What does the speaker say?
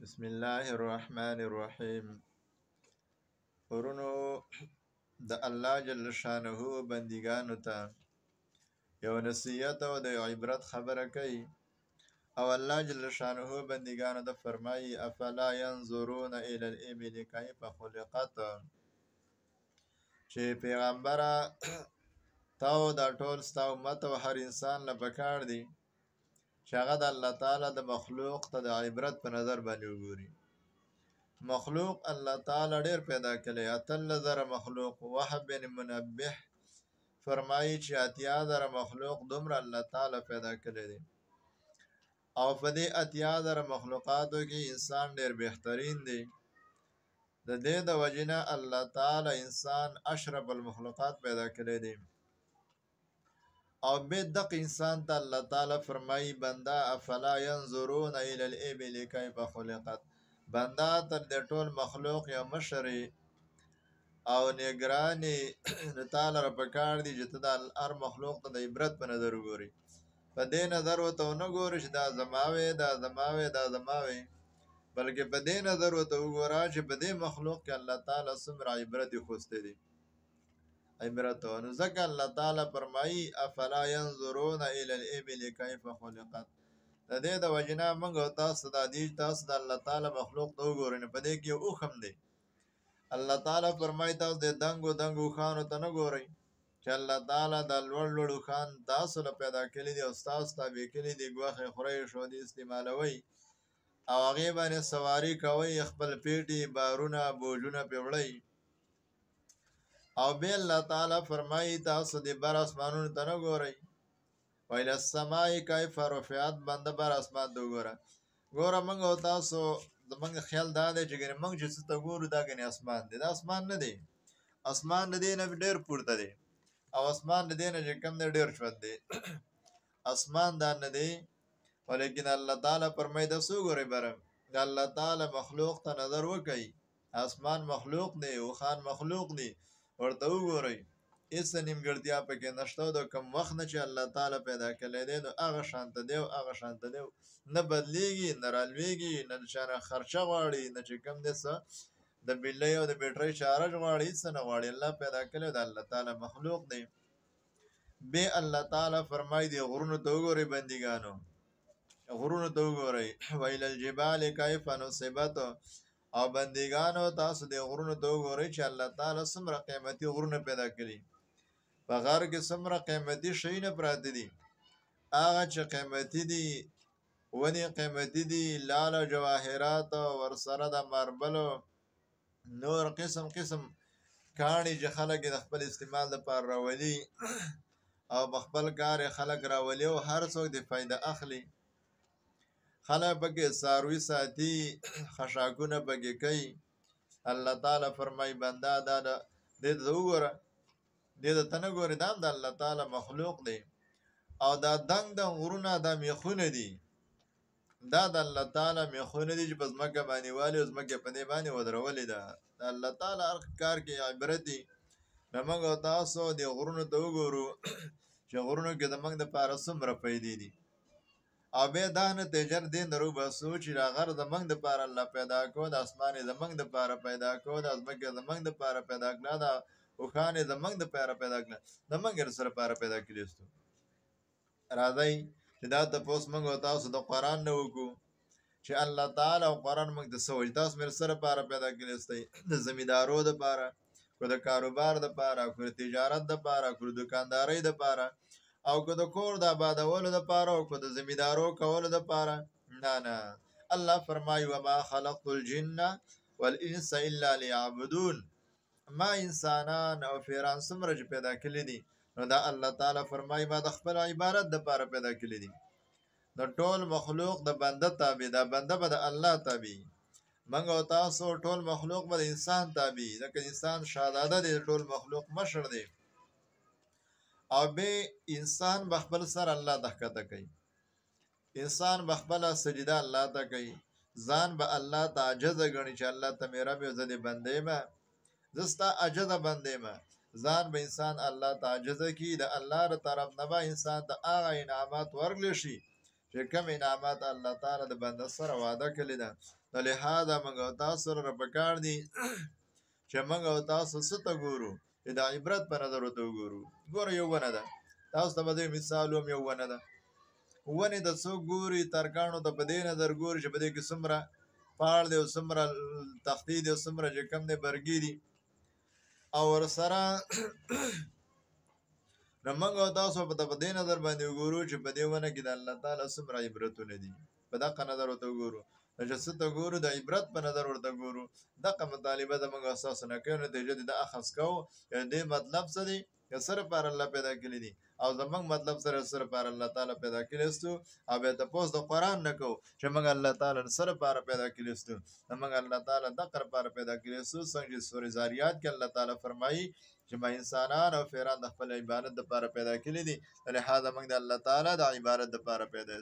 بسم الله الرحمن الرحیم. ورونو د الله جل شانه بندگانو ته یو نصیحت او د یو عبرت خبره کوي. او الله جل شانه بندگانو ته فرمایي افلا ينظرون الى الابل کیف خلقت، چې پیغمبره تاو دا ټول ستا امت او هر انسان له پکار دی چې هغه د الله تعالی د مخلوق ته د عبرت په نظر باندې وګوري. مخلوق الله تعالی ډیر پیدا کړي، اتل زره مخلوق. وهب بن منبه فرمایي چې اتیا زره مخلوق دومره الله تعالی پیدا کړي دي، او په دې اتیا زره مخلوقاتو کې انسان ډیر بهترین دی. د دې د وجنه الله تعالی انسان اشرف المخلوقات پیدا کړي دي، او به دغه انسان ته الله تعالی فرمایي بندا افلا ينظرون الى الابل كيف خلقت. بندا تر د ټول مخلوق یا مشري او نگرانی تعالی را پکار دی چې ته د هر مخلوق ته د عبرت په نظر وګوري. په دې نظر ورته ونه ګوري چې دا زماوي دا زماوي دا زماوي، بلکې په دې نظر ورته وګوره چې په دې مخلوق کې الله تعالی څومره عبرت خوسته دي. عبرت نو ځکه الله تعالی فرمایي افلا ينظرون الى الابل كيف خلقت. د دې د وجنه موږ تاسو د الله تعالی مخلوق ته وګورئ. په دې کې اوخم دی. الله تعالی فرمایي تاسو د دنګو خانو ته نه ګورئ چې الله تعالی د لوړ خان تاسو له پیدا کړي دي او تاسو تابع کړي دي. ګواښه خوري شو دي استعمالوي او هغه باندې سواری کوي، خپل پیټي بارونه بوجونه پیوړی. او به الله تعالی فرمایي تاسو د بر اسمانونو ته نه ګورئ. ویل السماء کیف رفعت، بنده بر اسمان ته وګوره. ګوره موږ او تاسو زمونږ خیال دا دی چې ګنې موږ چې څه ته ګورو دا ګنې اسمان دی. دا اسمان نه دی، اسمان د دې نه ډېر پورته دی، او اسمان د دې نه چې کم دی ډېر شوت دی. اسمان دا نه دی، ولیکن الله تعالی فرمایي تاسو وګورئ بره د الله تعالی مخلوق ته نظر وکئ. اسمان مخلوق دی، اوخان مخلوق دی، ورته وګورئ. هېڅ نیمګړتیا پکې نشته. د کوم وخت نه چې الله تعالی پیدا کړی دی نو هغه شانته دی او هغه شانته دی، نه بدلیږي نه رالویږي، نه د چا نه خرچه غواړي، نه چې کوم دی څه د بلۍ او د بیټرۍ چارج غواړي، هېڅ نه غواړي. الله پیدا کړی د الله تعالی مخلوق دی. بې الله تعالی فرمایي د غرونو ته وګورئ بندګانو، غرونو ته وګورئ. ویل الجبال کیف نصبت، او بندګانو تاسو د غرونو ته وګورئ چې الله تعالی څومره قیمتي غرونه پیدا کړي. په غار کې څومره قیمتي شیونه پراته دي. هغه چې قیمتي دي، ونې قیمتي دي، لال جواهرات ورسره د ماربلو نور قسم کاڼي چې خلک د خپل استعمال لپاره راولي او په خپل کار خلک راولي او هر څوک د فایده اخلي. خلک پکې څاروي ساتي، خشاکونه پکې کوي. الله تعالی فرمایي بنده دا دې ته وګوره، دې ته نه ګورې، دا د الله تعالی مخلوق دی. او دا دنګ غرونه دا میخونه دي، دا د الله تعالی میخونه دي چې په ځمکه باندې والي او ځمکه په دې باندې ودرولې ده. د الله تعالی هر کار کې عبرت دي. نو موږ او تاسو د غرونو ته وګورو چې غرونو کې د موږ دپاره څومره پیدې دي، او بیا دا نتیجه دې نه روباسو چې دا غر د موږ دپاره الله پیدا کړو، د اسمان یې د موږ دپاره پیدا کړو، د ځمکې د موږ دپاره پیدا کړه، د اوښان یې د موږ دپاره پیدا کړه، د موږ یې سره لپاره پیدا کړي ستو. راځئ چې دا تپوس موږ او تاسو د قرآن نه وکړو چې الله تعالی او قرآن موږ د څه وایي. تاسو مې سره لپاره پیدا کړي ستئ، د زمیندارو دپاره، که د کاروبار دپاره، که د تجارت دپاره، که د دوکاندارۍ دپاره، او که د کور د آبادولو دپاره، او که د زمیندارو کولو دپاره. نه، الله فرمایي وما خلقت الجن والانس الا ليعبدون. ما انسانان او پیران څومره چې پیدا کړي دي نو دا الله تعالی فرمایي ما د خپل عبادت دپاره پیدا کړي دي. د ټول مخلوق د بنده تابع، دا بنده به د الله تابع. موږ او تاسو ټول مخلوق به د انسان تابع، ځکه انسان شهزاده دی، ټول مخلوق مشر دی. او به انسان به خپل سر الله ته ښکته کوي، انسان به خپله سجده الله ته کوي، ځان به الله ته عاجزه ګڼي چې الله ته مې رب زه دې بنده یم، زه ستا عاجزه بنده یم. ځان به انسان الله ته عاجزه کړي، د الله له طرف نه به انسان ته هغه انعامات ورکړلی شي چې کوم انعامات الله تعالی د بنده سره وعده کړې ده، نو لهذا موږ او تاسو سره پکار دي چې موږ او تاسو څه ته ګورو، چې د عبرت په نظر ورته وګورو. ګوره یو ونه ده، تاسو ته به د مثال وم، یو ونه ده. ونې ته څوک ګوري، ترکاڼو ته په دې نظر ګوري چې په دې کې څومره پاړ دی او څومره تختې دی او څومره چې کوم دی برګې دي، او ورسره نو موږ او تاسو په دې نظر باندې وګورو چې په دې ونه کې د الله تعالی څومره عبرتونه دي. په دغه نظر ورته وګورو، چې څه ته ګورو، د عبرت په نظر ورته ګورو. دغه مطالبه د موږ اساس نه کوي، نتیجه دې د اخذ کوو. دې مطلب څه دی؟ که سره پر الله پیدا کړي دي، او زمونږ مطلب سره پر الله تعالی پیدا کړي استو، او بیا تاسو د قرآن نه کوو چې موږ الله تعالی سره پر پیدا کړي استو، موږ الله تعالی دغه پر پیدا کړي استو. څنګه چې سورې زاریات کې الله تعالی فرمایي چې ما انسانان او پیران د خپل عبادت لپاره پیدا کړي دي، لهدا موږ د الله تعالی د عبادت لپاره پیدا